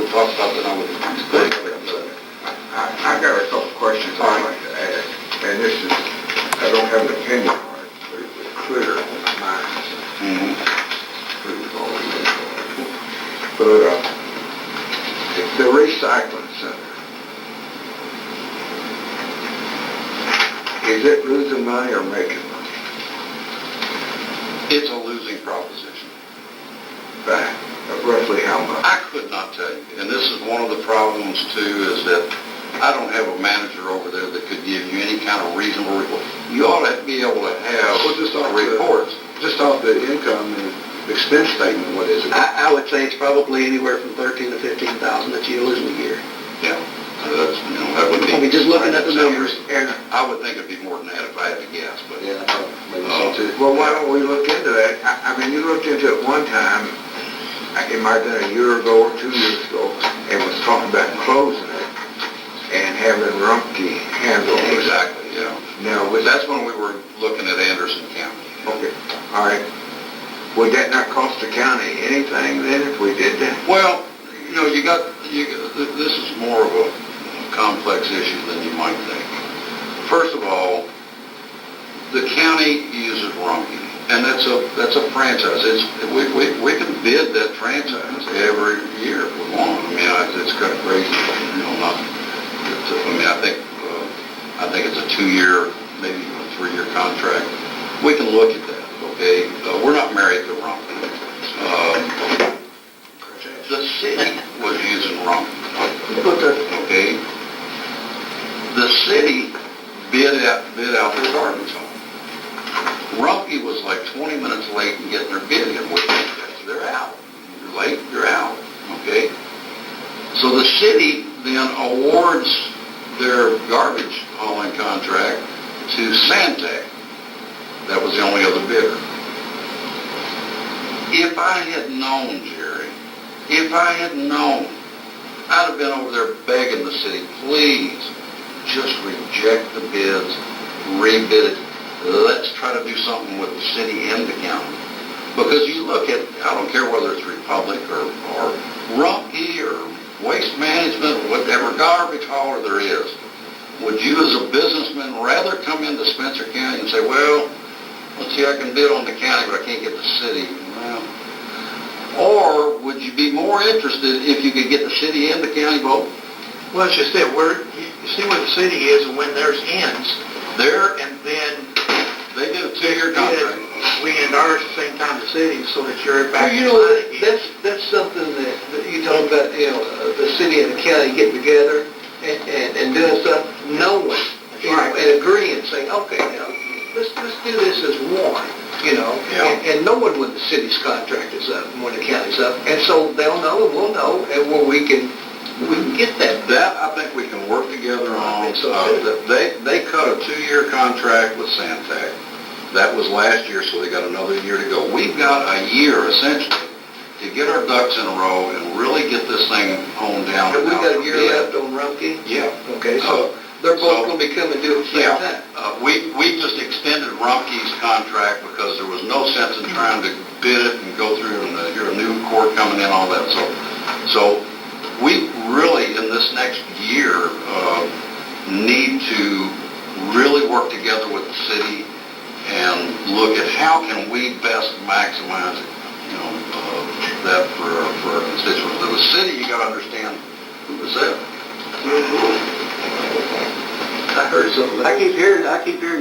we'll talk about that on the I got a couple questions I'd like to ask, and this is, I don't have an opinion on it, but it was clear in my mind. But the recycling center, is it losing money or making money? It's a losing proposition. Back, roughly how much? I could not tell you. And this is one of the problems, too, is that I don't have a manager over there that could give you any kind of reasonable report. You ought to be able to have reports. Just off the income and expense statement, what is it? I would say it's probably anywhere from 13 to 15,000 that you lose in a year. Yeah. That's, that would be... I mean, just looking at the numbers. And I would think it'd be more than that if I had to guess, but... yeah, maybe so too. Well, why don't we look into that? I mean, you looked into it one time, it might have been a year ago or 2 years ago, and was talking about closing it and having Rumpke handle it. Exactly, yeah. Now, That's when we were looking at Anderson County. okay, all right. Would that not cost the county anything then if we did that? Well, this is more of a complex issue than you might think. First of all, the county uses Rumpke, and that's a franchise. We can bid that franchise every year if we want. I mean, it's kind of crazy, I think it's a 2-year, maybe even a 3-year contract. We can look at that. Okay, we're not married to Rumpke. The city was using Rumpke. Okay, the city bid out their garbage hauling. Rumpke was like 20 minutes late in getting their bid in, which they're out. You're late, you're out. Okay, so the city then awards their garbage hauling contract to Santec. That was the only other bidder. If I had known, Jerry, I'd have been over there begging the city, please, just reject the bids, rebid it. Let's try to do something with the city and the county. Because you look at, I don't care whether it's Republic or Rumpke or Waste Management, whatever garbage hauler there is, would you as a businessman rather come into Spencer County and say, well, let's see, I can bid on the county, but I can't get the city? Well, or would you be more interested if you could get the city and the county both? Well, it's just that you see where the city is and when theirs ends. There, And then they did a 2-year contract. we end ours at the same time the city, so that you're back Well, in line again. that's something that you talk about, the city and the county getting together and doing stuff, knowing, and agreeing, saying, okay, let's do this as one, and knowing when the city's contract is up and when the county's up, and so they'll know and we'll know, and where we can get that. That I think we can work together on. So They cut a 2-year contract with Santec. That was last year, so they got another year to go. We've got a year, essentially, to get our ducks in a row and really get this thing honed down. Have we got a year left on Rumpke? Yeah. Okay, so they're both going to be coming due at the same time. We just extended Rumpke's contract because there was no sense in trying to bid it and go through and hear a new court coming in, all that. So we really, in this next year, need to really work together with the city and look at how can we best maximize that for our constituents. The city, you got to understand who was there. I heard something. I keep hearing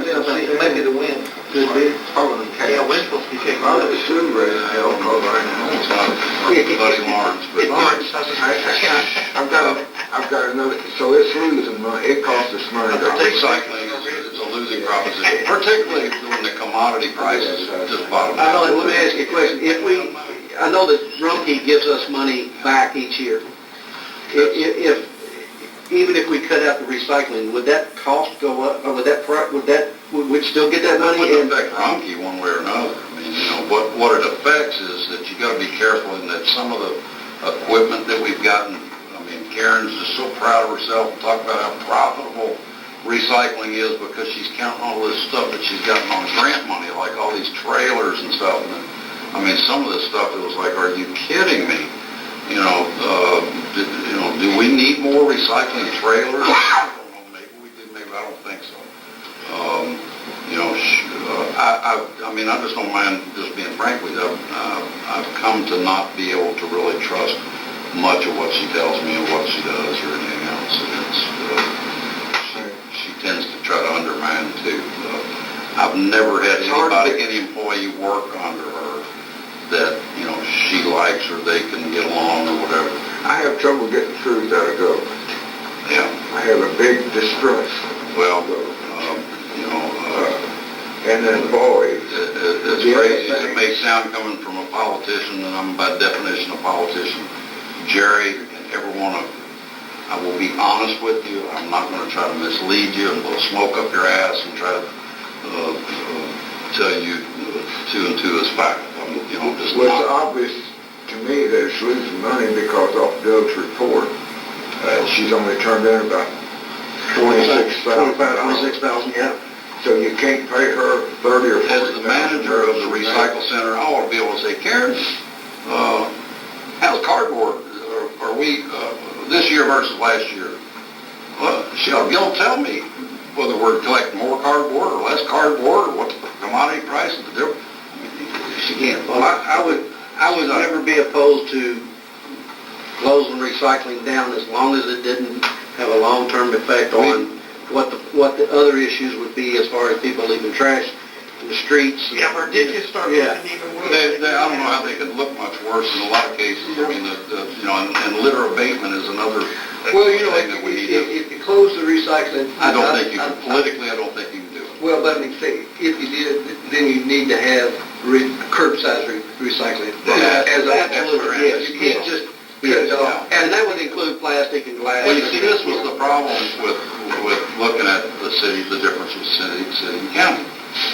something. Maybe the wind could be. Probably Yeah, wind's supposed to be taking Probably over. the sewer rate hell right now. It's not Buddy Lawrence, but Lawrence, I've got another, so it's losing money, it costs us money. recycling is a losing proposition, particularly when the commodity prices just bottom I know, out. let me ask you a question. I know that Rumpke gives us money back each year. Even if we cut out the recycling, would that cost go up, or would we still get that money? It wouldn't affect Rumpke one way or another. I mean, what it affects is that you got to be careful in that some of the equipment that we've gotten. I mean, Karen's just so proud of herself and talk about how profitable recycling is because she's counting all this stuff that she's gotten on grant money, like all these trailers and stuff. And I mean, some of this stuff, it was like, are you kidding me? more recycling trailers? I don't know, maybe we do, maybe I don't think so. You know, I mean, I just don't mind just being frank with you. I've come to not be able to really trust much of what she tells me or what she does or anything else. And she tends to try to undermine too. I've never had any employee work under her that, you know, she likes or they can get along or whatever. I have trouble getting truth out of government. Yeah. I have a big distrust. Well, you know, and then employees. It's crazy as it may sound coming from a politician, and I'm by definition a politician. Jerry, and everyone, I will be honest with you. I'm not going to try to mislead you and blow smoke up your ass and try to tell you 2 and 2 is 5. You know, just Well, it's not. obvious to me that it's losing money because off Doug's report, she's only turned in about $26,000. $26,000, yeah. So you can't pay her 30 or 40. As the manager of the recycle center, I ought to be able to say, Karen, how's cardboard? Are we this year versus last year? Well, she ought to be able to tell me whether we're collecting more cardboard or less cardboard, or what the commodity price is. She can't. Well, I would never be opposed to closing recycling down as long as it didn't have a long-term effect on what the other issues would be as far as people leaving trash in the streets. Yeah, our ditches start looking even worse. I don't know how they could look much worse in a lot of cases. I mean, you know, and litter abatement is another Well, you know, thing that we need to. if you close the recycling... I don't think you can, politically, I don't think you can do it. Well, but if you did, then you need to have curbside recycling. As absolutely, yes, you can't just cut it off. And that would include plastic and glass. Well, you see, this was the problem with looking at the city, the difference with city and county.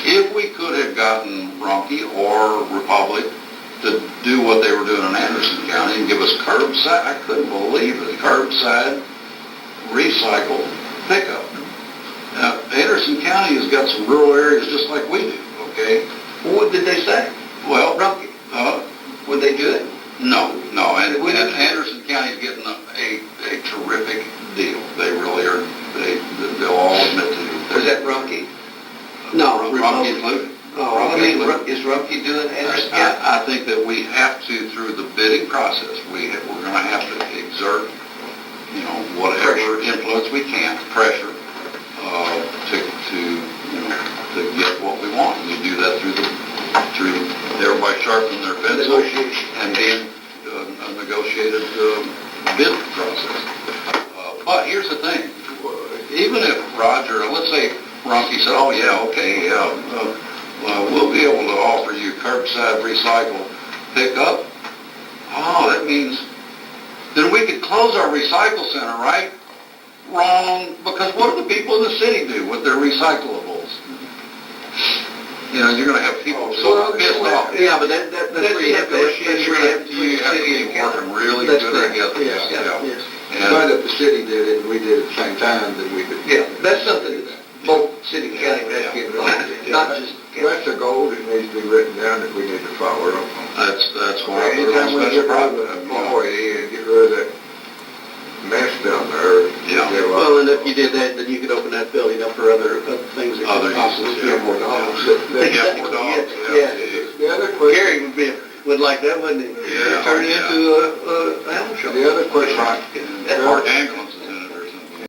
If we could have gotten Rumpke or Republic to do what they were doing in Anderson County and give us curbside, I couldn't believe it, curbside recycle pickup. Now, Anderson County has got some rural areas just like we do, okay? What did they say? Well, Rumpke, would they do it? no, and Anderson County is getting a terrific deal. They really are, they'll all admit to it. Was that Rumpke? No, Rumpke Republic. included. Oh, I mean, is Rumpke doing Anderson County? I think that we have to, through the bidding process, we're going to have to exert, you know, whatever influence we can, pressure, to get what we want. And we do that through everybody sharpening their pencil and being a negotiated bid process. But here's the thing, even if Roger, let's say Rumpke said, oh yeah, okay, we'll be able to offer you curbside recycle pickup. Oh, that means then we could close our recycle center, right? Wrong, because what do the people in the city do with their recyclables? You know, you're going to have people so pissed off. Yeah, but that's where you have to You have to be working really good together. Yes. And But if the city did it and we did it at the same time, then we could... Yeah, that's something that both city and county would have to get involved in, not just... That's a goal that needs to be written down that we need to follow up on. that's why I put it on Anytime we special get rid of project. an employee and get rid of that mess down there. Yeah. Well, and if you did that, then you could open that building up for other things that Other could possibly uses, get yeah. more dollars. Get more dollars, Yeah. The other question, Gary would like that, wouldn't he? Yeah. Turn it into a animal show. the other question, Mark Angle